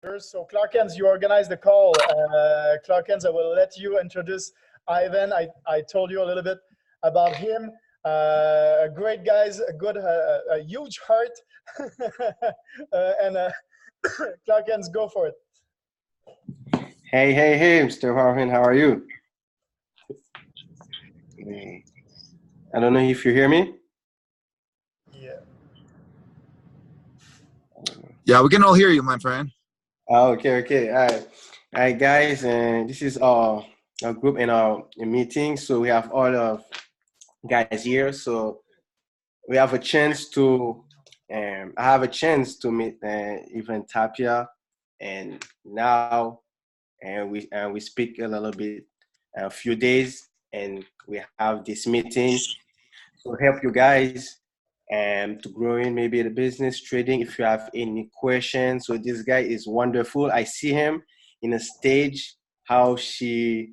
So Clarkens, you organized the call. Clarkens, I will let you introduce Ivan. I told you a little bit about him. A great guys, a huge heart. And Clarkens, go for it. Hey, Mr. Harvin, how are you? Hey. I don't know if you hear me. Yeah. Yeah, we can all hear you, my friend. Oh, okay. All right, guys, and this is a group in our meeting. So we have all of guys here. So we have a chance to, I have a chance to meet even Tapia, and now, and we speak a little bit, a few days, and we have this meeting to help you guys to grow in maybe the business trading if you have any questions. So this guy is wonderful. I see him in a stage how he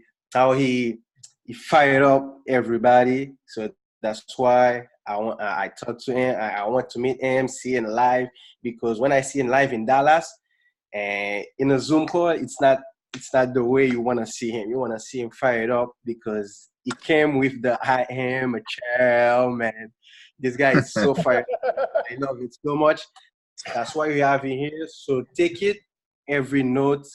fired up everybody. So that's why I talked to him. I want to meet him, see him live, because when I see him live in Dallas and in a Zoom call, it's not the way you want to see him. You want to see him fired up because he came with the I am a child, man. This guy is so fired up. I love it so much. That's why we have him here. So take it, every note,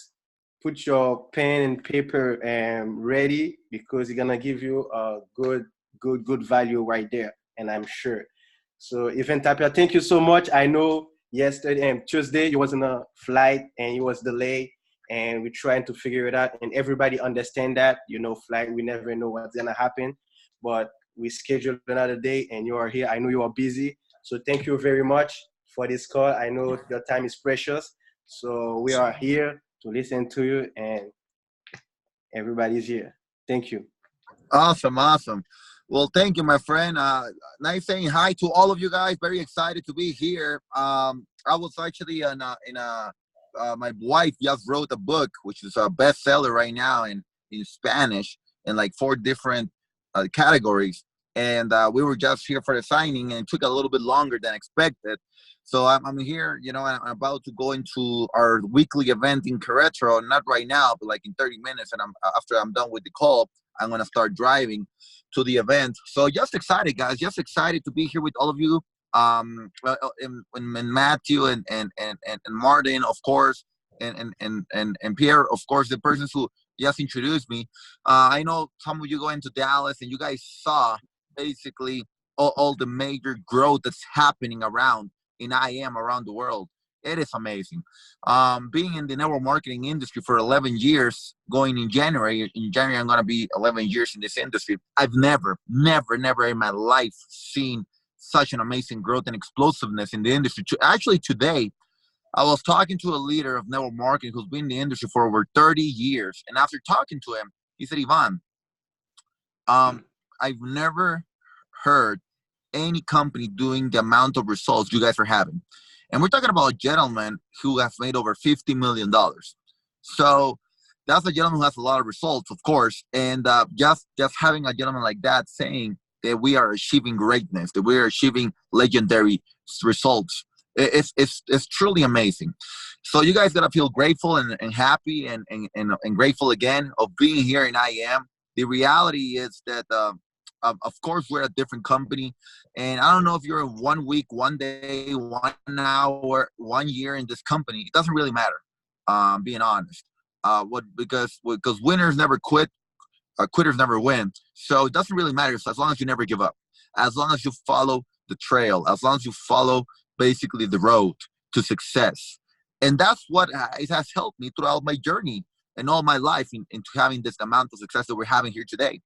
put your pen and paper ready, because he's gonna give you a good value right there, and I'm sure. So Event Tapia, thank you so much. I know yesterday and Tuesday you was on a flight and it was delayed, and we're trying to figure it out, and everybody understand that, flight, we never know what's gonna happen, but we scheduled another day and you are here. I know you are busy, so thank you very much for this call. I know your time is precious, so we are here to listen to you, and everybody's here. Thank you. Awesome. Well, thank you, my friend. Nice saying hi to all of you guys. Very excited to be here. I was actually my wife just wrote a book, which is a bestseller right now in Spanish in like 4 different categories. And we were just here for the signing, and it took a little bit longer than expected. So I'm here, and I'm about to go into our weekly event in Querétaro, not right now, but like in 30 minutes. And after I'm done with the call, I'm going to start driving to the event. So just excited, guys. Just excited to be here with all of you. And Matthew and Martin, of course, and Pierre, of course, the persons who just introduced me. I know some of you going to Dallas, and you guys saw basically all the major growth that's happening around in IM around the world. It is amazing. Being in the network marketing industry for 11 years, going in January, I'm going to be 11 years in this industry. I've never in my life seen such an amazing growth and explosiveness in the industry. Actually, today, I was talking to a leader of network marketing who's been in the industry for over 30 years. And after talking to him, he said, Ivan, I've never heard any company doing the amount of results you guys are having. And we're talking about a gentleman who has made over $50 million. So that's a gentleman who has a lot of results, of course. And just having a gentleman like that saying that we are achieving greatness, that we are achieving legendary results, it's truly amazing. So you guys got to feel grateful and happy and grateful again of being here in IM. The reality is that, of course, we're a different company. And I don't know if you're 1 week, 1 day, 1 hour, 1 year in this company. It doesn't really matter, being honest. Because winners never quit, quitters never win. So it doesn't really matter as long as you never give up, as long as you follow the trail, as long as you follow basically the road to success. And that's what it has helped me throughout my journey and all my life into having this amount of success that we're having here today.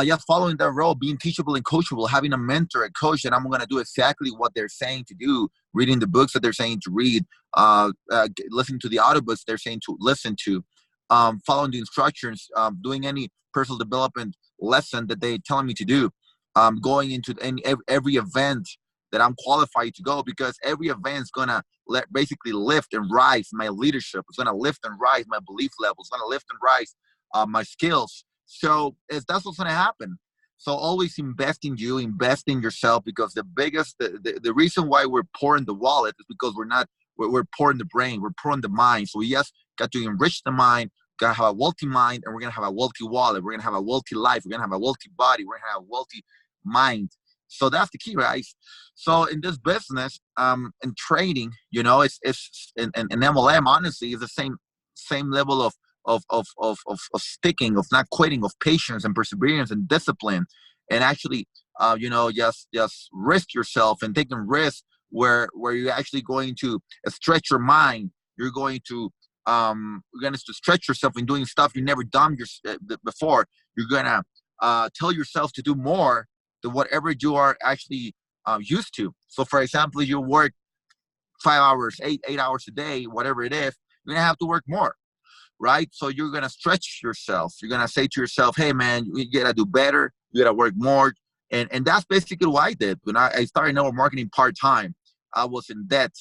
Just following that role, being teachable and coachable, having a mentor, a coach, and I'm going to do exactly what they're saying to do, reading the books that they're saying to read, listening to the audiobooks they're saying to listen to, following the instructions, doing any personal development lesson that they're telling me to do, going into every event that I'm qualified to go, because every event is going to basically lift and rise my leadership. It's going to lift and rise my belief levels. It's going to lift and rise my skills. So that's what's going to happen. So always invest in you, invest in yourself, because the reason why we're poor in the wallet is because we're not we're poor in the brain, we're poor in the mind. So we just got to enrich the mind, got to have a wealthy mind, and we're going to have a wealthy wallet. We're going to have a wealthy life. We're going to have a wealthy body. We're going to have a wealthy mind. So that's the key, right? So in this business, in trading, you know, it's in MLM, honestly, is the same level of sticking, of not quitting, of patience and perseverance and discipline, and actually, you know, just risk yourself and taking risks where you're actually going to stretch your mind. You're going to stretch yourself in doing stuff you never done before. You're gonna tell yourself to do more than whatever you are actually used to. So, for example, you work 5 hours, 8 hours a day, whatever it is, you're gonna have to work more, right? So you're gonna stretch yourself. You're gonna say to yourself, "Hey, man, you gotta do better. You gotta work more." And that's basically what I did when I started network marketing part time. I was in debt.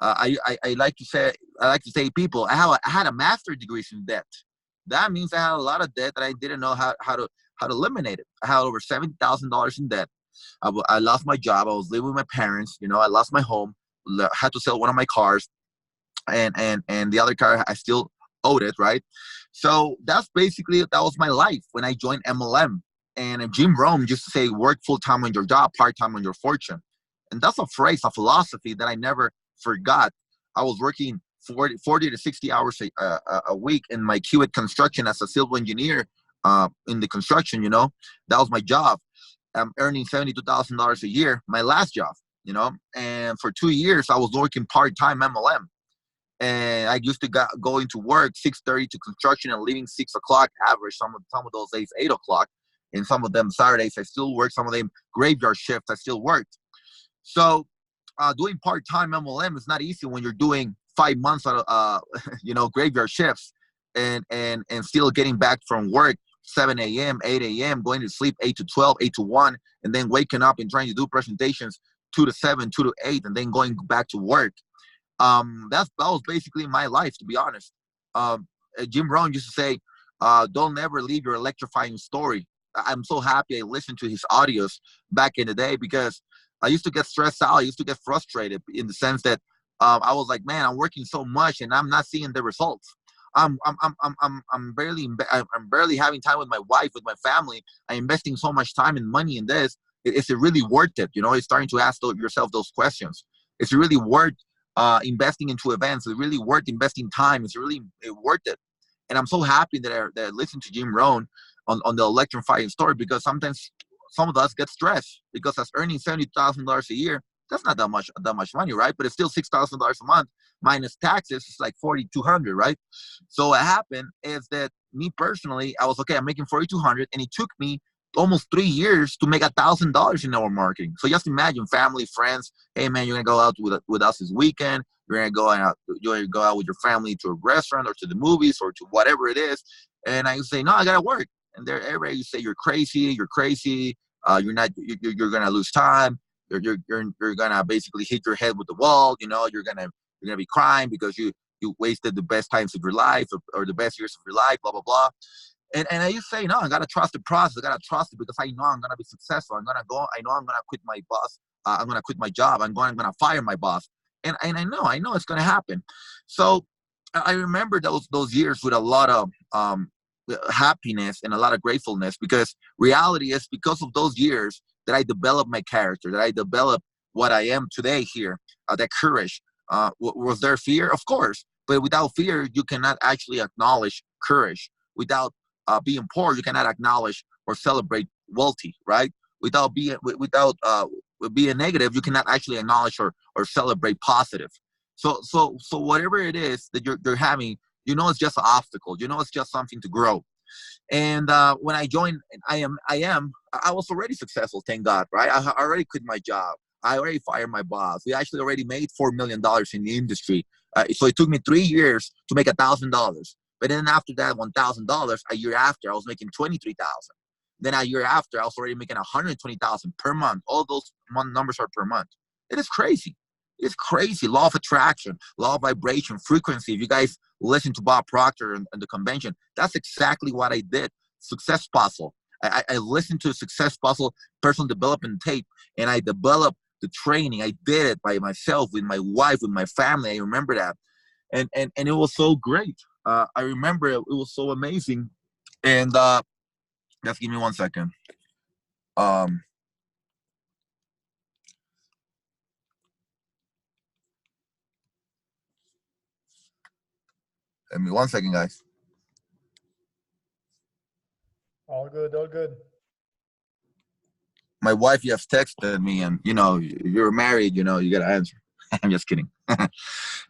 I like to say, people, I had a master's degree in debt. That means I had a lot of debt that I didn't know how to eliminate it. I had over $70,000 in debt. I lost my job. I was living with my parents. You know, I lost my home. Had to sell one of my cars, and the other car I still owed it, right? So that was my life when I joined MLM. And Jim Rohn used to say, "Work full time on your job, part time on your fortune." And that's a phrase, a philosophy that I never forgot. I was working 40 to 60 hours a week in my Kiewit construction as a civil engineer in the construction, you know. That was my job. I'm earning $72,000 a year, my last job, you know. And for 2 years, I was working part-time MLM. And I used to go into work 6:30 to construction and leaving 6 o'clock average. Some of those days 8 o'clock, and some of them Saturdays I still work. Some of them graveyard shifts I still worked. So doing part-time MLM is not easy when you're doing 5 months out of you know, graveyard shifts, and still getting back from work 7 a.m., 8 a.m., going to sleep 8 to 12, 8 to 1, and then waking up and trying to do presentations 2 to 7, 2 to 8, and then going back to work. That was basically my life, to be honest. Jim Rohn used to say, "Don't ever leave your electrifying story." I'm so happy I listened to his audios back in the day, because I used to get stressed out. I used to get frustrated in the sense that I was like, "Man, I'm working so much and I'm not seeing the results. I'm barely having time with my wife, with my family. I'm investing so much time and money in this. Is it really worth it?" You know, it's starting to ask yourself those questions. Is it really worth investing into events? Is it really worth investing time? Is it really worth it? And I'm so happy that I listened to Jim Rohn on the electrifying story, because sometimes some of us get stressed, because as earning $70,000 a year, that's not that much money, right? But it's still $6,000 a month minus taxes. It's like $4,200, right? So what happened is that me personally, I was okay. I'm making $4,200, and it took me almost 3 years to make $1,000 in network marketing. So just imagine, family, friends. Hey man, you're gonna go out with us this weekend. You're gonna go out. You're gonna go out with your family to a restaurant or to the movies or to whatever it is. And I say, "No, I gotta work." And everybody you say, "You're crazy. You're crazy. You're not. You're gonna lose time. You're gonna basically hit your head with the wall. You know, you're gonna be crying because you wasted the best times of your life, or the best years of your life. Blah blah blah." And I just say, "No, I gotta trust the process. I gotta trust it, because I know I'm gonna be successful. I know I'm gonna quit my boss. I'm gonna quit my job. I'm gonna fire my boss. And I know it's gonna happen." So I remember those years with a lot of happiness and a lot of gratefulness, because reality is, because of those years that I developed my character, that I developed what I am today here. That courage. Was there fear? Of course. But without fear, you cannot actually acknowledge courage. Without being poor, you cannot acknowledge or celebrate wealthy, right? Without being negative, you cannot actually acknowledge or celebrate positive. So whatever it is that you're having, you know, it's just an obstacle. You know, it's just something to grow. And when I joined, I was already successful, thank God, right? I already quit my job. I already fired my boss. We actually already made $4 million in the industry. So it took me 3 years to make $1,000. But then after that $1,000, a year after, I was making $23,000. Then a year after, I was already making $120,000 per month. All those numbers are per month. It is crazy. It's crazy. Law of attraction, law of vibration, frequency. If you guys listen to Bob Proctor and the convention, that's exactly what I did. Success Puzzle. I listened to Success Puzzle personal development tape, and I developed the training. I did it by myself, with my wife, with my family. I remember that. And it was so great. I remember it was so amazing. And just give me 1 second. Give me 1 second, guys. All good, all good. My wife just texted me, and you're married, you gotta answer. I'm just kidding.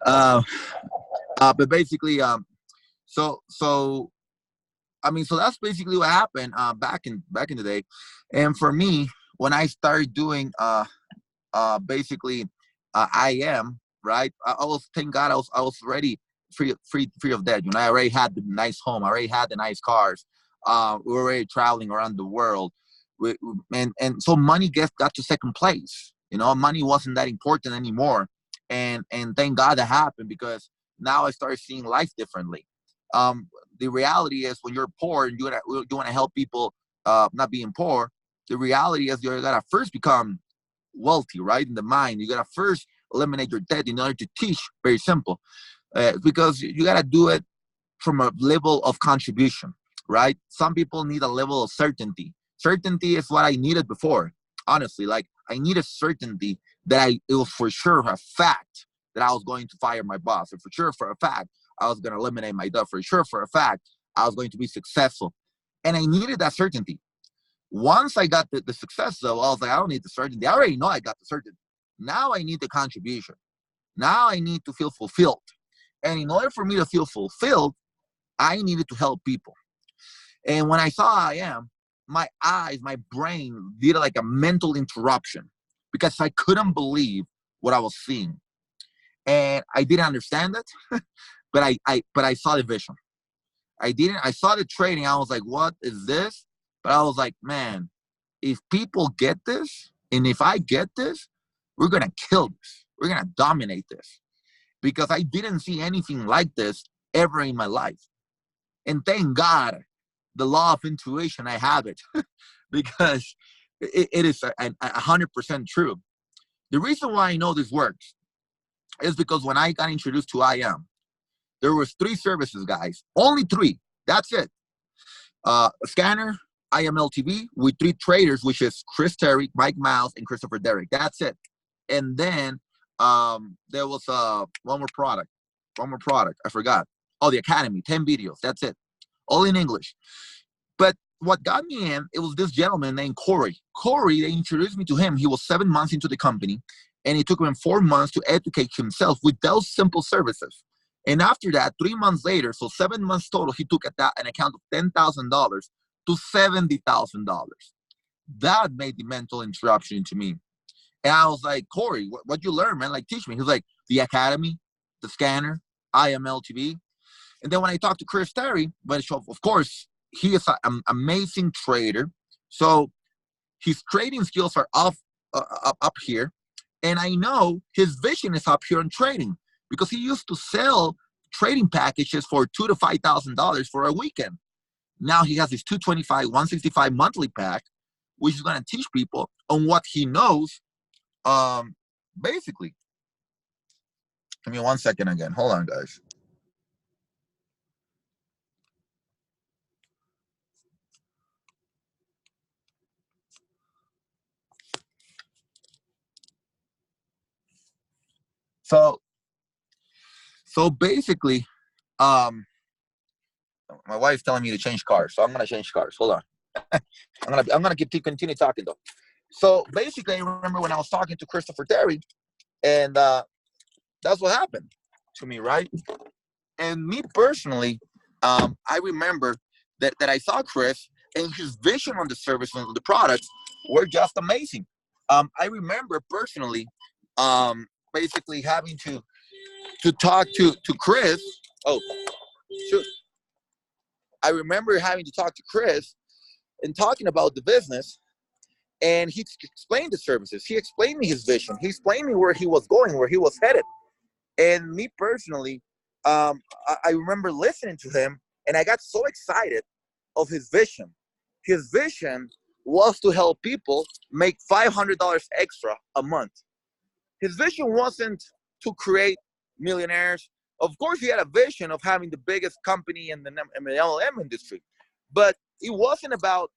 But basically, so that's basically what happened back in the day. And for me, when I started doing basically I am right. I was, thank God, I was already free of debt. I already had the nice home. I already had the nice cars. We were already traveling around the world. And so money got to second place. Money wasn't that important anymore. And thank God that happened, because now I started seeing life differently. The reality is, when you're poor and you want to help people not being poor, the reality is you gotta first become wealthy, right? In the mind, you gotta first eliminate your debt in order to teach. Very simple, because you gotta do it from a level of contribution, right? Some people need a level of certainty. Certainty is what I needed before. Honestly, like, I needed certainty that it was for sure a fact that I was going to fire my boss, or for sure for a fact I was going to eliminate my debt, for sure for a fact I was going to be successful. And I needed that certainty. Once I got the success, though, I was like, I don't need the certainty. I already know I got the certainty. Now I need the contribution. Now I need to feel fulfilled. And in order for me to feel fulfilled, I needed to help people. And when I saw I am, my eyes, my brain did like a mental interruption, because I couldn't believe what I was seeing. And I didn't understand it, but I saw the vision. I saw the trading. I was like, what is this? But I was like, man, if people get this, and if I get this, we're going to kill this. We're going to dominate this. Because I didn't see anything like this ever in my life. And thank God, the law of intuition, I have it. Because it is 100% true. The reason why I know this works is because when I got introduced to IM, there was 3 services, guys. Only 3. That's it. A scanner, IMLTV, with 3 traders, which is Chris Terry, Mike Miles, and Christopher Derrick. That's it. And then there was one more product. I forgot. Oh, the Academy, 10 videos. That's it. All in English. But what got me in, it was this gentleman named Corey. Corey, they introduced me to him. He was 7 months into the company, and it took him 4 months to educate himself with those simple services. And after that, 3 months later, so 7 months total, he took an account of $10,000 to $70,000. That made the mental interruption to me. And I was like, Corey, what'd you learn, man? Like, teach me. He was like, the Academy, the scanner, IMLTV. And then when I talked to Chris Terry, but of course, he is an amazing trader. So his trading skills are up here. And I know his vision is up here in trading, because he used to sell trading packages for $2,000 to $5,000 for a weekend. Now he has this $225, $165 monthly pack, which is going to teach people on what he knows. Basically, give me 1 second again. Hold on, guys. So basically, my wife's telling me to change cars, so I'm gonna change cars. Hold on. I'm gonna continue talking though. So basically, I remember when I was talking to Christopher Terry, and that's what happened to me, right? And me personally, I remember that I saw Chris, and his vision on the service and the products were just amazing. I remember personally, basically having to talk to Chris. Oh, shoot. I remember having to talk to Chris and talking about the business, and he explained the services. He explained me his vision. He explained me where he was going, where he was headed. And me personally, I remember listening to him, and I got so excited of his vision. His vision was to help people make $500 extra a month. His vision wasn't to create millionaires. Of course, he had a vision of having the biggest company in the MLM industry, but it wasn't about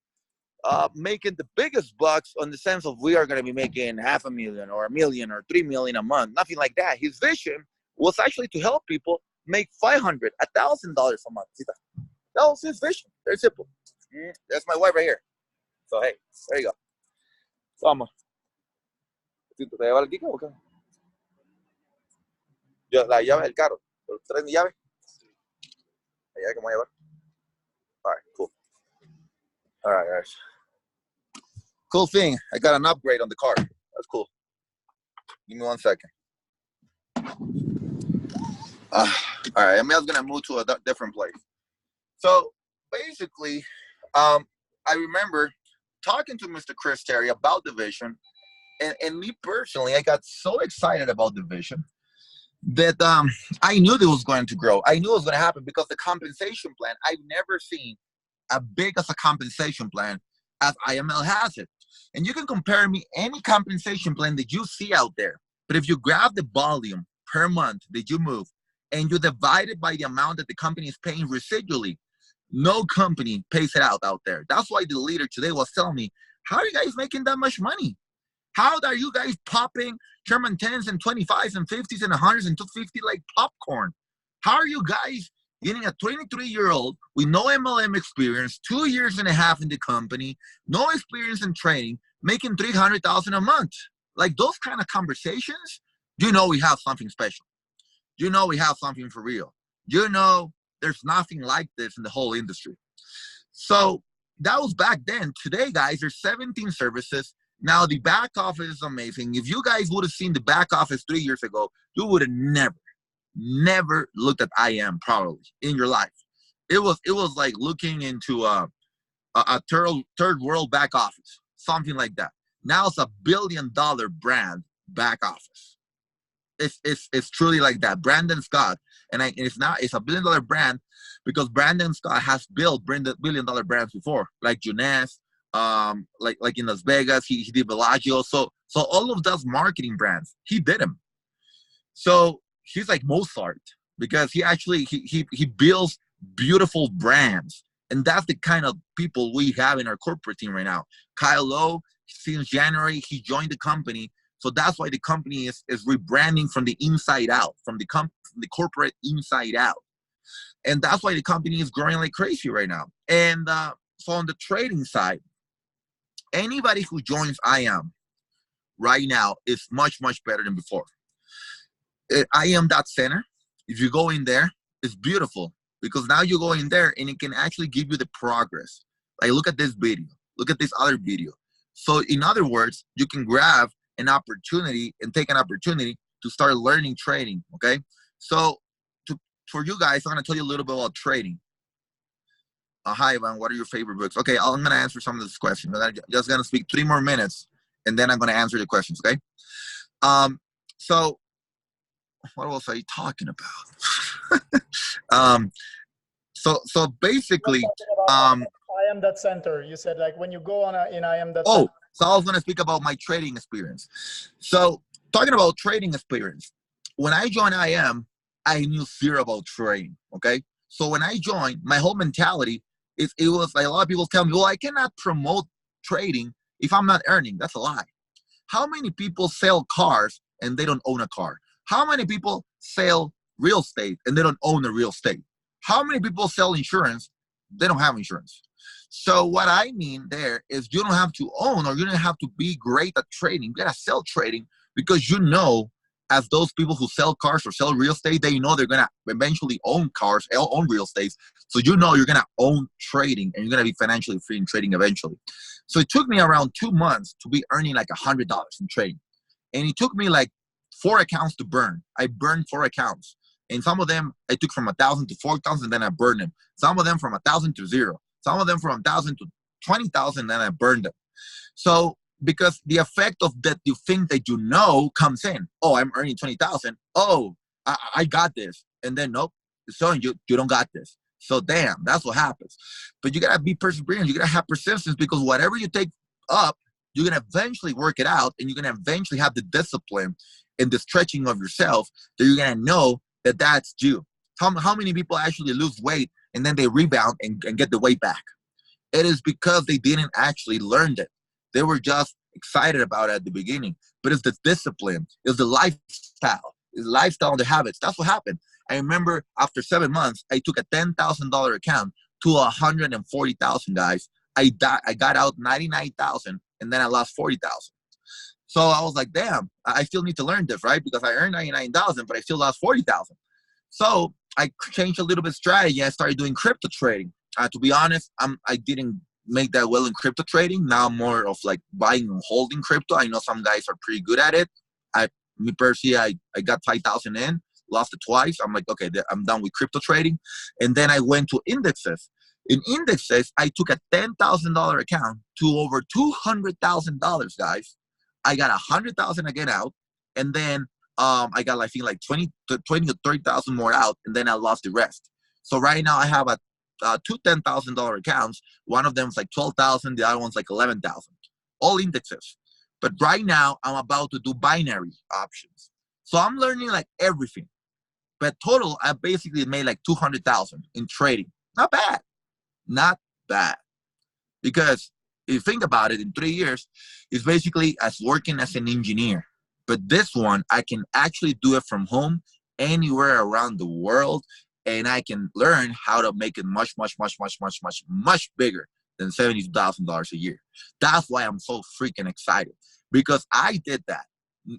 making the biggest bucks on the sense of we are going to be making $500,000 or $1 million or $3 million a month. Nothing like that. His vision was actually to help people make $500, $1,000 a month. That was his vision. Very simple. That's my wife right here. So hey, there you go. Vamos. ¿Te lleva el ticket o qué? La llave del carro. ¿Traes mi llave? La llave que me voy a llevar. All right, cool. All right, guys. Cool thing. I got an upgrade on the car. That's cool. Give me 1 second. All right, Emil's gonna move to a different place. So basically, I remember talking to Mr. Chris Terry about the vision, and me personally, I got so excited about the vision that I knew that it was going to grow. I knew it was going to happen because the compensation plan, I've never seen as big as a compensation plan as IML has it. And you can compare me any compensation plan that you see out there. But if you grab the volume per month that you move and you divide it by the amount that the company is paying residually, no company pays it out there. That's why the leader today was telling me, how are you guys making that much money? How are you guys popping Sherman 10s and 25s and 50s and 100s and 250 like popcorn? How are you guys getting a 23-year-old with no MLM experience, 2.5 years in the company, no experience in trading, making $300,000 a month? Like those kind of conversations, you know we have something special. You know we have something for real. You know there's nothing like this in the whole industry. So that was back then. Today, guys, there's 17 services. Now, the back office is amazing. If you guys would have seen the back office 3 years ago, you would have never looked at IM probably in your life. It was like looking into a third world back office, something like that. Now it's $1 billion brand back office. It's truly like that. Brandon Scott, and it's a $1 billion brand because Brandon Scott has built $1 billion brands before, like Juness, like in Las Vegas, he did Bellagio. So all of those marketing brands, he did them. So he's like Mozart because he actually he builds beautiful brands, and that's the kind of people we have in our corporate team right now. Kyle Lowe, since January, he joined the company. So that's why the company is rebranding from the inside out, from the corporate inside out. And that's why the company is growing like crazy right now. And so on the trading side, anybody who joins IM right now is much, much better than before. IM.center, if you go in there, it's beautiful because now you go in there and it can actually give you the progress. Like look at this video, look at this other video. So in other words, you can grab an opportunity and take an opportunity to start learning trading, okay? So for you guys, I'm gonna tell you a little bit about trading. Hi, Ivan, what are your favorite books? Okay, I'm gonna answer some of this questions. I'm just gonna speak 3 more minutes and then I'm gonna answer the questions, okay? So what was I talking about? So basically, IM.center. You said like when you go on in IM.center. Oh, so I was going to speak about my trading experience. So talking about trading experience, when I joined IM, I knew zero about trading, okay? So when I joined, my whole mentality, it was like a lot of people tell me, well, I cannot promote trading if I'm not earning. That's a lie. How many people sell cars and they don't own a car? How many people sell real estate and they don't own a real estate? How many people sell insurance? They don't have insurance. So what I mean there is you don't have to own or you don't have to be great at trading. You gotta sell trading because you know, as those people who sell cars or sell real estate, they know they're gonna eventually own cars, own real estate. So you know you're gonna own trading and you're gonna be financially free in trading eventually. So it took me around 2 months to be earning like $100 in trading. And it took me like 4 accounts to burn. I burned 4 accounts. And some of them I took from 1,000 to 4,000, then I burned them. Some of them from 1,000 to 0. Some of them from 1,000 to 20,000, then I burned them. So because the effect of that you think that you know comes in. Oh, I'm earning 20,000. Oh, I got this. And then nope, it's showing you don't got this. So damn, that's what happens. But you gotta be perseverant. You gotta have persistence, because whatever you take up, you're gonna eventually work it out, and you're gonna eventually have the discipline and the stretching of yourself that you're gonna know that that's you. How many people actually lose weight and then they rebound and get the weight back? It is because they didn't actually learn it. They were just excited about it at the beginning. But it's the discipline, it's the lifestyle, it's lifestyle and the habits. That's what happened. I remember after 7 months, I took a $10,000 account to 140,000, guys. I got out 99,000, and then I lost 40,000. So I was like, damn, I still need to learn this, right? Because I earned 99,000, but I still lost 40,000. So I changed a little bit strategy. I started doing crypto trading. To be honest, I didn't make that well in crypto trading. Now I'm more of like buying and holding crypto. I know some guys are pretty good at it. Me personally, I got 5,000 in, lost it twice. I'm like, okay, I'm done with crypto trading. And then I went to indexes. In indexes, I took a $10,000 account to over $200,000, guys. I got 100,000 again out, and then I got, I think, like 20 to 30,000 more out, and then I lost the rest. So right now I have two $10,000 accounts. One of them is like 12,000, the other one's like 11,000. All indexes. But right now I'm about to do binary options. So I'm learning like everything. But total, I basically made like 200,000 in trading. Not bad. Not bad. Because if you think about it, in 3 years, it's basically as working as an engineer. But this one, I can actually do it from home, anywhere around the world, and I can learn how to make it much, much, much, much, much, much, much bigger than $72,000 a year. That's why I'm so freaking excited, because I did that.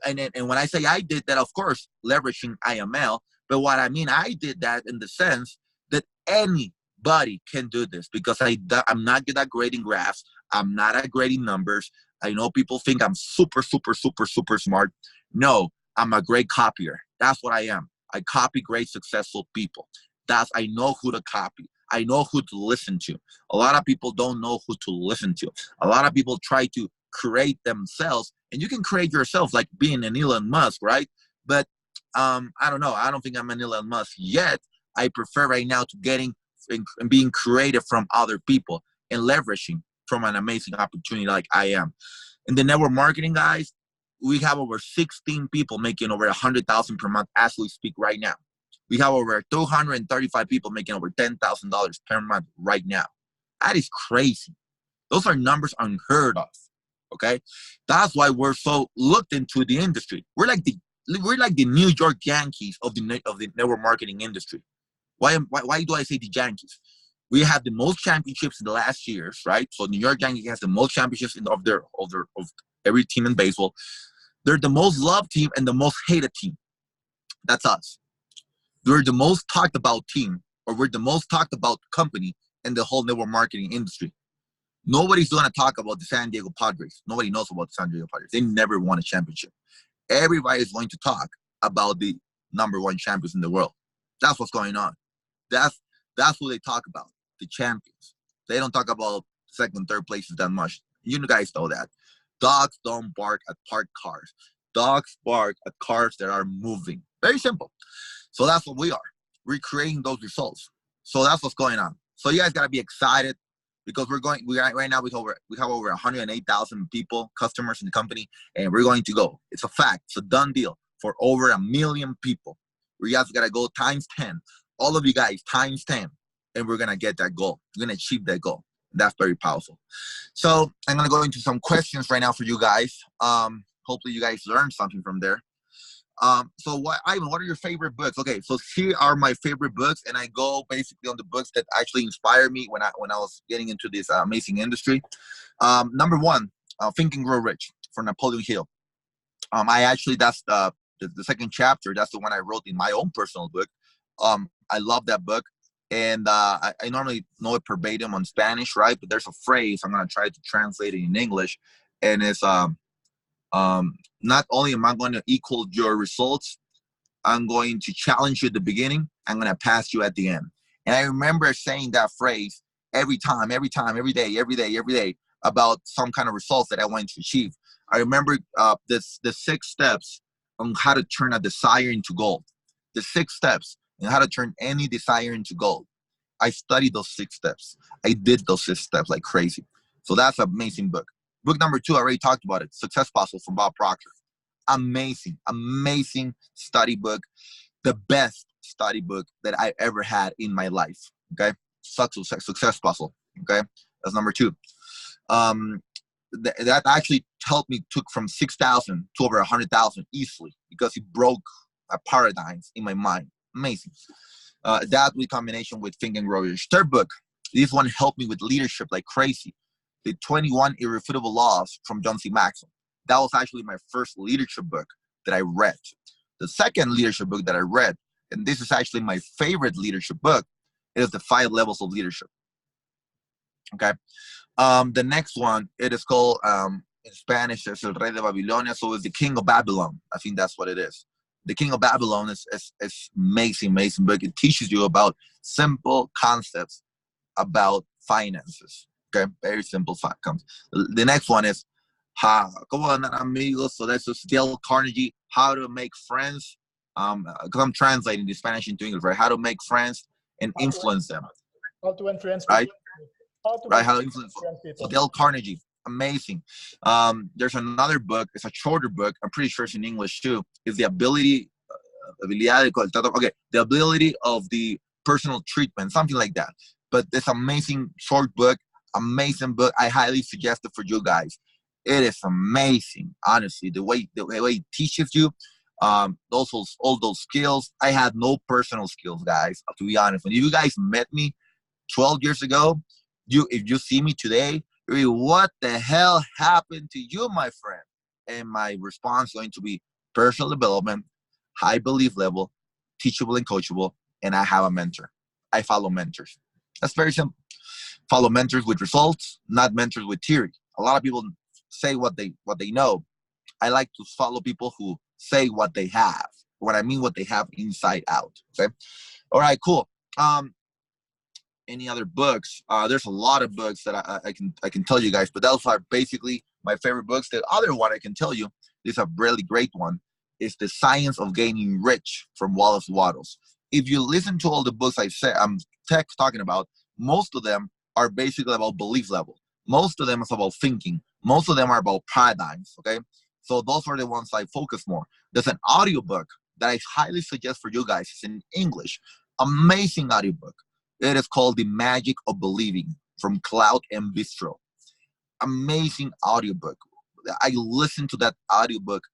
And when I say I did that, of course, leveraging IML, but what I mean, I did that in the sense that anybody can do this, because I'm not good at grading graphs. I'm not at grading numbers. I know people think I'm super, super, super, super smart. No, I'm a great copier. That's what I am. I copy great, successful people. I know who to copy. I know who to listen to. A lot of people don't know who to listen to. A lot of people try to create themselves, and you can create yourself, like being an Elon Musk, right? But I don't know. I don't think I'm an Elon Musk yet. I prefer right now to getting and being creative from other people and leveraging from an amazing opportunity like I am. In the network marketing, guys, we have over 16 people making over 100,000 per month as we speak right now. We have over 235 people making over $10,000 per month right now. That is crazy. Those are numbers unheard of. Okay, that's why we're so looked into the industry. We're like the New York Yankees of the network marketing industry. Why do I say the Yankees? We have the most championships in the last years, right? So New York Yankees has the most championships of every team in baseball. They're the most loved team and the most hated team. That's us. We're the most talked about team, or we're the most talked about company in the whole network marketing industry. Nobody's going to talk about the San Diego Padres. Nobody knows about the San Diego Padres. They never won a championship. Everybody is going to talk about the #1 champions in the world. That's what's going on. That's what they talk about, the champions. They don't talk about second, third places that much. You guys know that. Dogs don't bark at parked cars. Dogs bark at cars that are moving. Very simple. So that's what we are. We're creating those results. So that's what's going on. So you guys got to be excited, because right now we have over 108,000 people, customers in the company, and we're going to go. It's a fact. It's a done deal for over 1 million people. We guys got to go times 10. All of you guys times 10, and we're going to get that goal. We're going to achieve that goal. That's very powerful. So I'm going to go into some questions right now for you guys. Hopefully you guys learned something from there. So Ivan, what are your favorite books? Okay, so here are my favorite books, and I go basically on the books that actually inspired me when I was getting into this amazing industry. Number 1, Think and Grow Rich for Napoleon Hill. That's the second chapter. That's the one I wrote in my own personal book. I love that book, and I normally know it verbatim on Spanish, right? But there's a phrase I'm gonna try to translate it in English, and it's not only am I going to equal your results, I'm going to challenge you at the beginning. I'm going to pass you at the end. And I remember saying that phrase every day about some kind of results that I wanted to achieve. I remember the 6 steps on how to turn a desire into gold. The 6 steps on how to turn any desire into gold. I studied those 6 steps. I did those 6 steps like crazy. So that's an amazing book. Book number 2, I already talked about it. Success Puzzle from Bob Proctor. Amazing, amazing study book. The best study book that I ever had in my life. Okay. Success Puzzle. Okay. That's number 2. That actually helped me, took from 6,000 to over 100,000 easily, because it broke paradigms in my mind. Amazing. That with combination with Think and Grow Rich. Third book, this one helped me with leadership like crazy. The 21 Irrefutable Laws from John C. Maxwell. That was actually my first leadership book that I read. The second leadership book that I read, and this is actually my favorite leadership book, is The 5 Levels of Leadership. Okay. The next one, it is called, in Spanish, it's El Rey de Babilonia, so it's The King of Babylon. I think that's what it is. The King of Babylon is amazing, amazing book. It teaches you about simple concepts about finances. Okay, very simple concepts. The next one is ¿Cómo ganar amigos? So that's just Dale Carnegie, How to Make Friends. Because I'm translating the Spanish into English, right? How to make friends and influence them. How to influence right? people. How to influence people. So Dale Carnegie, amazing. There's another book. It's a shorter book. I'm pretty sure it's in English too. It's the ability of the personal treatment, something like that. But this amazing short book, amazing book. I highly suggest it for you guys. It is amazing, honestly. The way it teaches you, all those skills. I had no personal skills, guys. To be honest, when you guys met me 12 years ago, if you see me today, you're like, what the hell happened to you, my friend? And my response is going to be personal development, high belief level, teachable and coachable, and I have a mentor. I follow mentors. That's very simple. Follow mentors with results, not mentors with theory. A lot of people say what they know. I like to follow people who say what they have. What I mean, what they have inside out. Okay. All right. Cool. Any other books? There's a lot of books that I can tell you guys, but those are basically my favorite books. The other one I can tell you is a really great one. Is The Science of Gaining Rich from Wallace Wattles. If you listen to all the books I'm talking about, most of them are basically about belief level. Most of them is about thinking. Most of them are about paradigms. Okay, so those are the ones I focus more. There's an audiobook that I highly suggest for you guys. It's in English. Amazing audiobook. It is called The Magic of Believing from Cloud and Bistro. Amazing audiobook. I listen to that audiobook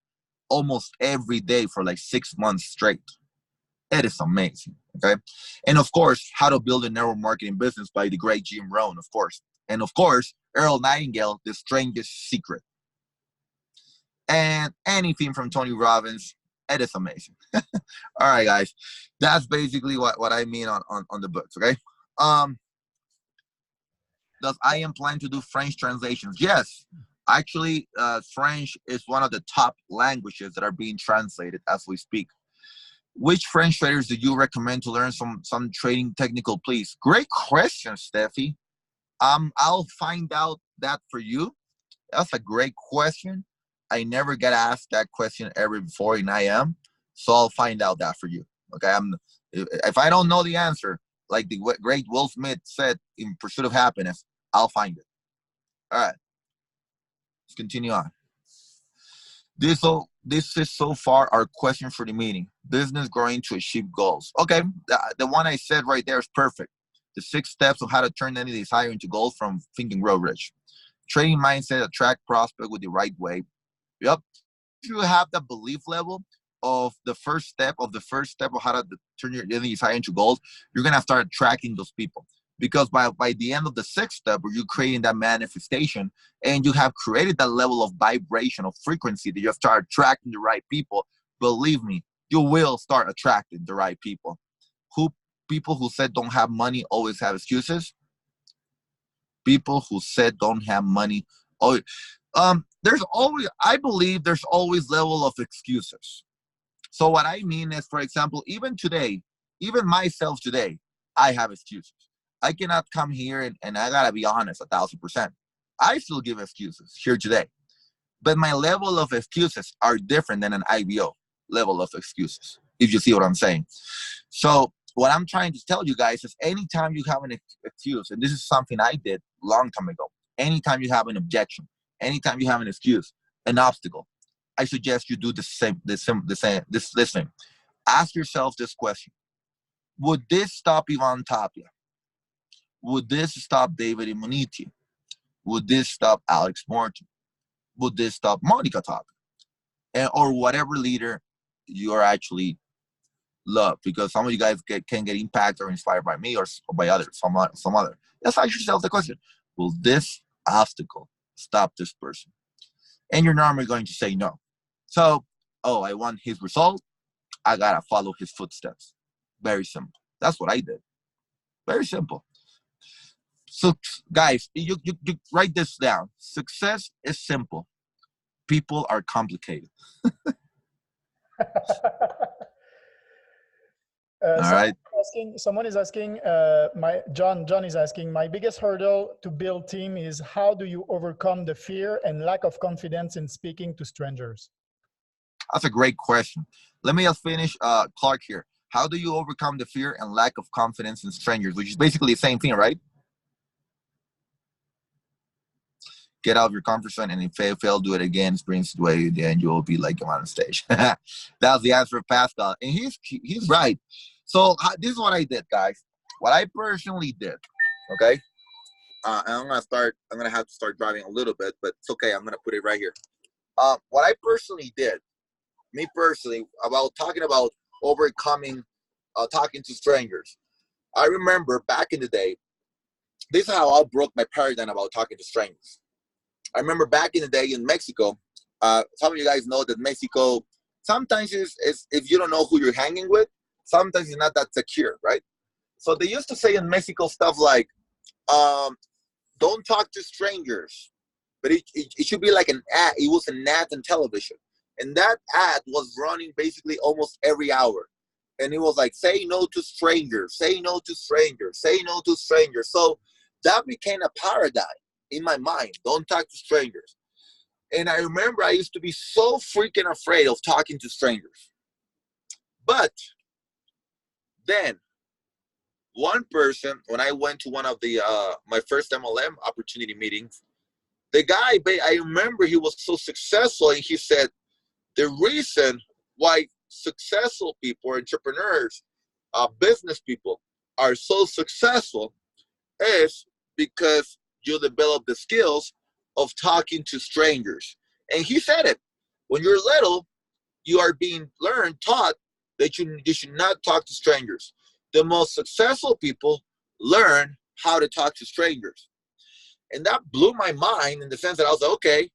almost every day for like 6 months straight. It is amazing. Okay. And of course, How to Build a Network Marketing Business by the great Jim Rohn, of course. And of course, Earl Nightingale, The Strangest Secret. And anything from Tony Robbins. It is amazing. All right, guys. That's basically what I mean on the books, okay? Does IM plan to do French translations? Yes. Actually, French is one of the top languages that are being translated as we speak. Which French traders do you recommend to learn some trading technical, please? Great question, Steffi. I'll find out that for you. That's a great question. I never get asked that question ever before in IM, so I'll find out that for you. Okay, if I don't know the answer, like the great Will Smith said in Pursuit of Happiness, I'll find it. All right, let's continue on. This is so far our question for the meeting. Business growing to achieve goals. Okay, the one I said right there is perfect. The 6 steps of how to turn any desire into goals from Think and Grow Rich. Trading mindset, attract prospect with the right way. Yep. If you have the belief level of the first step of how to turn your desire into goals, you're gonna start attracting those people. Because by the end of the 6th step, where you're creating that manifestation and you have created that level of vibration of frequency that you start attracting the right people, believe me, you will start attracting the right people. People who said don't have money always have excuses. People who said don't have money always, I believe there's always level of excuses. So what I mean is, for example, even today, even myself today, I have excuses. I cannot come here and I gotta be honest 1,000%. I still give excuses here today. But my level of excuses are different than an IBO level of excuses, if you see what I'm saying. So what I'm trying to tell you guys is anytime you have an excuse, and this is something I did a long time ago, anytime you have an objection, anytime you have an excuse, an obstacle, I suggest you do this thing. Ask yourself this question. Would this stop Ivan Tapia? Would this stop David Immunity? Would this stop Alex Morton? Would this stop Monica Tapia? Or whatever leader you are actually love, because some of you guys can get impacted or inspired by me or by others, some other. Just ask yourself the question, will this obstacle stop this person? And you're normally going to say no. So, oh, I want his result. I gotta follow his footsteps. Very simple. That's what I did. Very simple. So, guys, you write this down. Success is simple. People are complicated. All right. Someone is asking, John is asking, my biggest hurdle to build team is how do you overcome the fear and lack of confidence in speaking to strangers? That's a great question. Let me just finish, Clark here. How do you overcome the fear and lack of confidence in strangers, which is basically the same thing, right? Get out of your comfort zone, and if you fail, do it again. Experience the way, then you'll be like on stage. That was the answer of Pascal, and he's right. So this is what I did, guys. What I personally did, okay? I'm gonna have to start driving a little bit, but it's okay. I'm gonna put it right here. What I personally did, me personally, about talking about overcoming, talking to strangers. I remember back in the day, this is how I broke my paradigm about talking to strangers. I remember back in the day in Mexico, some of you guys know that Mexico sometimes is if you don't know who you're hanging with, sometimes it's not that secure, right? So they used to say in Mexico stuff like, don't talk to strangers. But it should be like an ad. It was an ad on television. And that ad was running basically almost every hour. And it was like, say no to strangers, say no to strangers, say no to strangers. So that became a paradigm in my mind. Don't talk to strangers. And I remember I used to be so freaking afraid of talking to strangers. But then one person, when I went to one of the my first MLM opportunity meetings, the guy, I remember he was so successful, and he said, the reason why successful people, entrepreneurs, business people are so successful is because you develop the skills of talking to strangers. And he said it. When you're little, you are being taught that you should not talk to strangers. The most successful people learn how to talk to strangers. And that blew my mind in the sense that I was like, okay,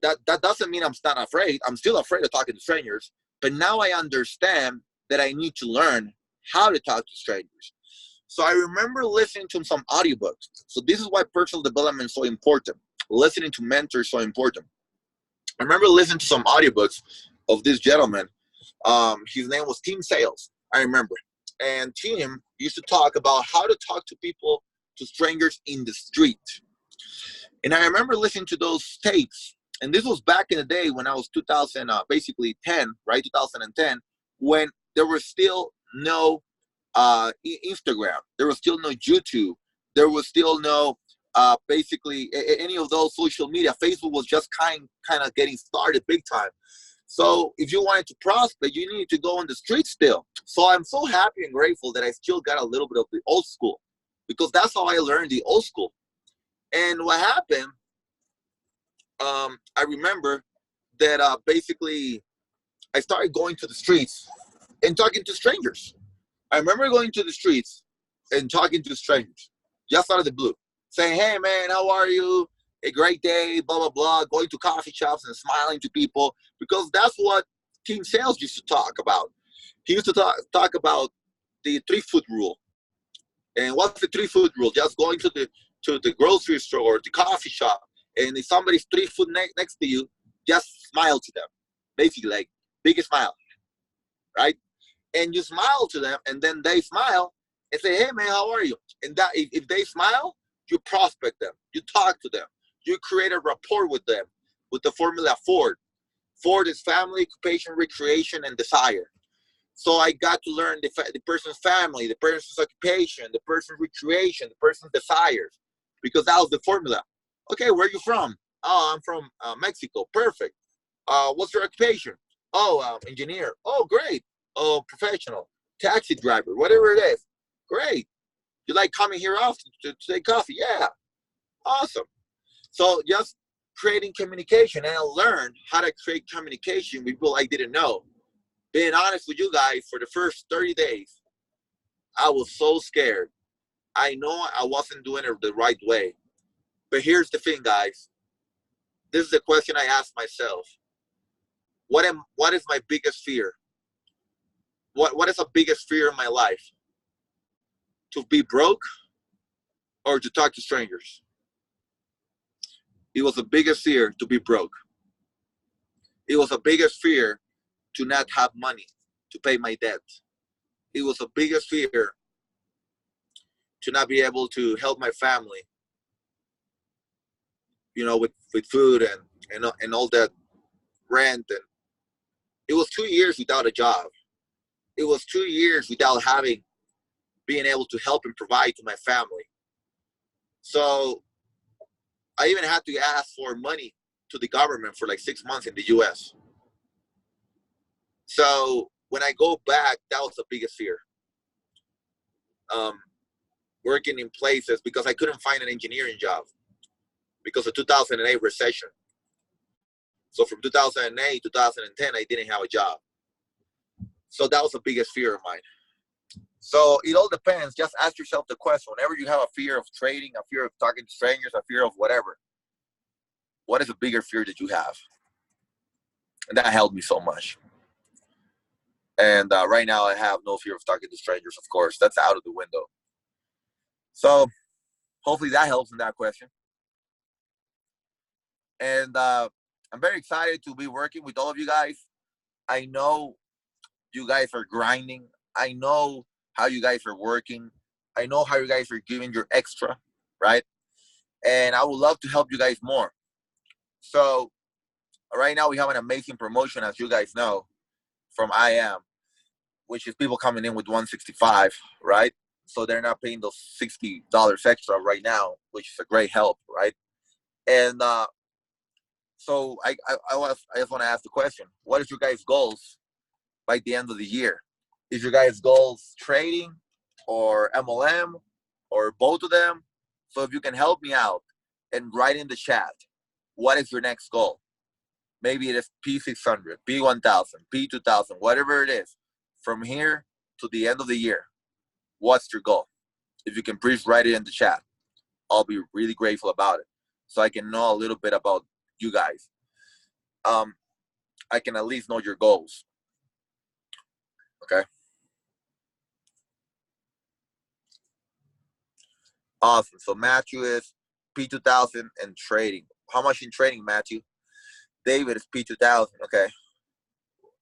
that doesn't mean I'm not afraid. I'm still afraid of talking to strangers. But now I understand that I need to learn how to talk to strangers. So I remember listening to some audiobooks. So this is why personal development is so important. Listening to mentors is so important. I remember listening to some audiobooks of this gentleman. His name was Tim Sales, I remember. And Tim used to talk about how to talk to people, to strangers in the street. And I remember listening to those tapes. And this was back in the day when I was 2010, right? 2010, when there was still no Instagram. There was still no YouTube. There was still no basically any of those social media. Facebook was just kind of getting started big time. So if you wanted to prosper, you needed to go on the street still. So I'm so happy and grateful that I still got a little bit of the old school, because that's how I learned the old school. And what happened, I remember that basically I started going to the streets and talking to strangers. I remember going to the streets and talking to strangers, just out of the blue, saying, hey, man, how are you? A great day, blah, blah, blah, going to coffee shops and smiling to people, because that's what Team Sales used to talk about. He used to talk about the 3-foot rule. And what's the 3-foot rule? Just going to the grocery store or the coffee shop, and if somebody's 3 foot next to you, just smile to them. Basically, like, biggest smile, right? And you smile to them, and then they smile and say, hey, man, how are you? And that if they smile, you prospect them. You talk to them. You create a rapport with them with the formula FORD. FORD is family, occupation, recreation, and desire. So I got to learn the person's family, the person's occupation, the person's recreation, the person's desires, because that was the formula. Okay, where are you from? Oh, I'm from Mexico. Perfect. What's your occupation? Oh, engineer. Oh, great. Oh, professional. Taxi driver. Whatever it is. Great. You like coming here often to take coffee? Yeah. Awesome. So just creating communication, and I learned how to create communication with people I didn't know. Being honest with you guys, for the first 30 days, I was so scared. I know I wasn't doing it the right way. But here's the thing, guys. This is the question I asked myself. What is my biggest fear? What is the biggest fear in my life? To be broke or to talk to strangers? It was the biggest fear to be broke. It was the biggest fear to not have money to pay my debt. It was the biggest fear to not be able to help my family, with food and all that rent. And it was 2 years without a job. It was 2 years without being able to help and provide to my family. So I even had to ask for money to the government for like 6 months in the US. So when I go back, that was the biggest fear. Working in places, because I couldn't find an engineering job because of 2008 recession. So from 2008 to 2010, I didn't have a job. So that was the biggest fear of mine. So it all depends. Just ask yourself the question. Whenever you have a fear of trading, a fear of talking to strangers, a fear of whatever, what is a bigger fear that you have? And that helped me so much. And right now I have no fear of talking to strangers, of course. That's out of the window. So hopefully that helps in that question. And I'm very excited to be working with all of you guys. I know you guys are grinding. I know how you guys are working. I know how you guys are giving your extra, right? And I would love to help you guys more. So right now we have an amazing promotion, as you guys know, from I Am, which is people coming in with $165, right? So they're not paying those $60 extra right now, which is a great help, right? And so I just want to ask the question: what is your guys' goals by the end of the year? Is your guys' goals trading or MLM or both of them? So if you can help me out and write in the chat, what is your next goal? Maybe it is P600, P1000, P2000, whatever it is. From here to the end of the year, what's your goal? If you can please write it in the chat, I'll be really grateful about it, so I can know a little bit about you guys. I can at least know your goals. Okay. Awesome. So Matthew is P2000 and trading. How much in trading, Matthew? David is P2000. Okay.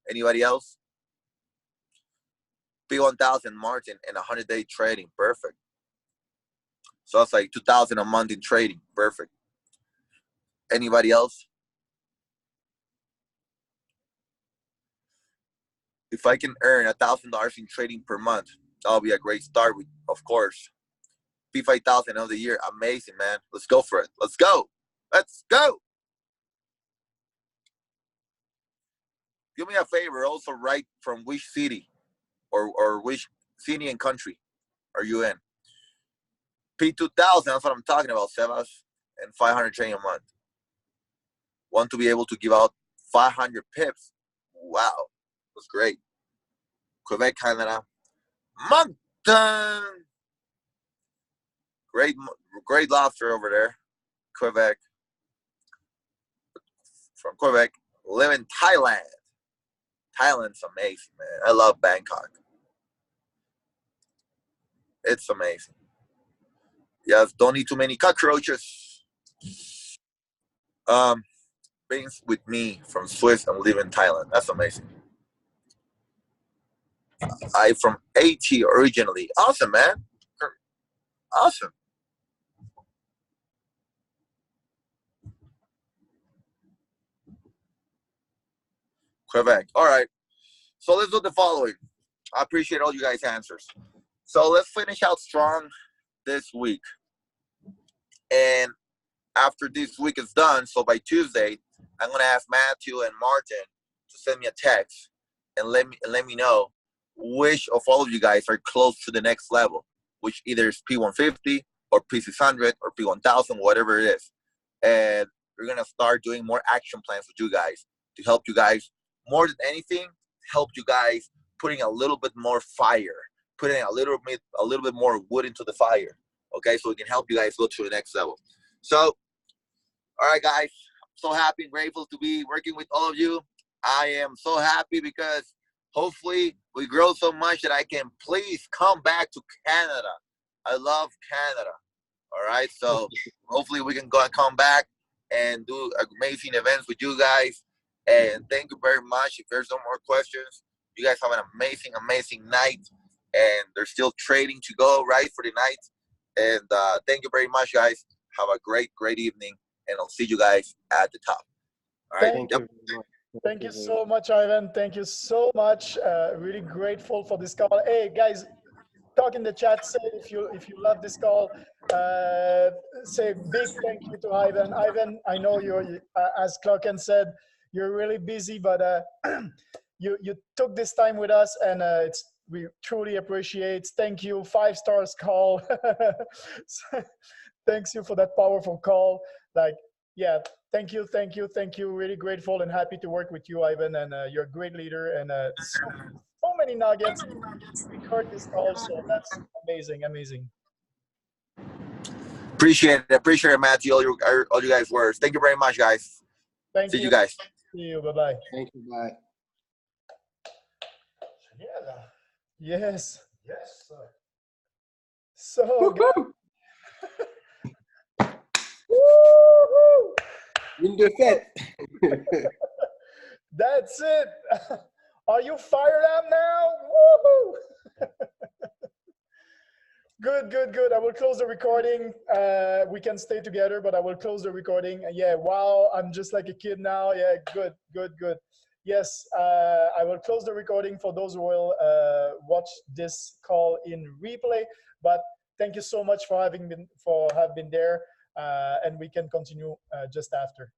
Anybody else? P1000, Martin, and 100-day trading. Perfect. So that's like 2,000 a month in trading. Perfect. Anybody else? If I can earn $1,000 in trading per month, that'll be a great start with, of course. P5000 of the year. Amazing, man. Let's go for it. Let's go. Let's go. Do me a favor. Also write from which city or which city and country are you in. P2000, that's what I'm talking about, Sebas. And 500 trading a month. Want to be able to give out 500 pips. Wow. That's great. Quebec, Canada. Mountain. Great lobster over there. Quebec. From Quebec. Live in Thailand. Thailand's amazing, man. I love Bangkok. It's amazing. Yes, don't eat too many cockroaches. Being with me from Swiss and live in Thailand. That's amazing. I'm from Haiti originally. Awesome, man. Awesome. Quebec. All right. So let's do the following. I appreciate all you guys' answers. So let's finish out strong this week. And after this week is done, so by Tuesday, I'm gonna ask Matthew and Martin to send me a text and let me know which of all of you guys are close to the next level, which either is P150 or P600 or P1000, whatever it is. And we're gonna start doing more action plans with you guys to help you guys more than anything, help you guys putting a little bit more fire, putting a little bit more wood into the fire. Okay, so we can help you guys go to the next level. So, all right, guys, I'm so happy and grateful to be working with all of you. I am so happy because hopefully we grow so much that I can please come back to Canada. I love Canada. All right, so hopefully we can go and come back and do amazing events with you guys. And thank you very much. If there's no more questions, you guys have an amazing, amazing night. And there's still trading to go, right, for the night. And thank you very much, guys. Have a great, great evening. And I'll see you guys at the top. All right. Thank you. Thank you so much, Ivan. Thank you so much. Really grateful for this call. Hey, guys, talk in the chat. Say if you love this call. Say big thank you to Ivan. Ivan, I know you're as Clarken said, you're really busy, but you took this time with us, and we truly appreciate. Thank you. 5 stars call. Thanks you for that powerful call. Like, yeah, thank you. Really grateful and happy to work with you, Ivan, and you're a great leader, and so many nuggets. We heard this call, so that's amazing. Appreciate it, Matthew. All you guys' words. Thank you very much, guys. See you guys. See you. Bye-bye. Thank you. Bye. Yes. So, woo-hoo! In the fete. That's it. Are you fired up now? Woohoo! Good. I will close the recording. We can stay together, but I will close the recording. Yeah, wow, I'm just like a kid now. Yeah, good. Yes, I will close the recording for those who will watch this call in replay. But thank you so much for having been there, and we can continue just after.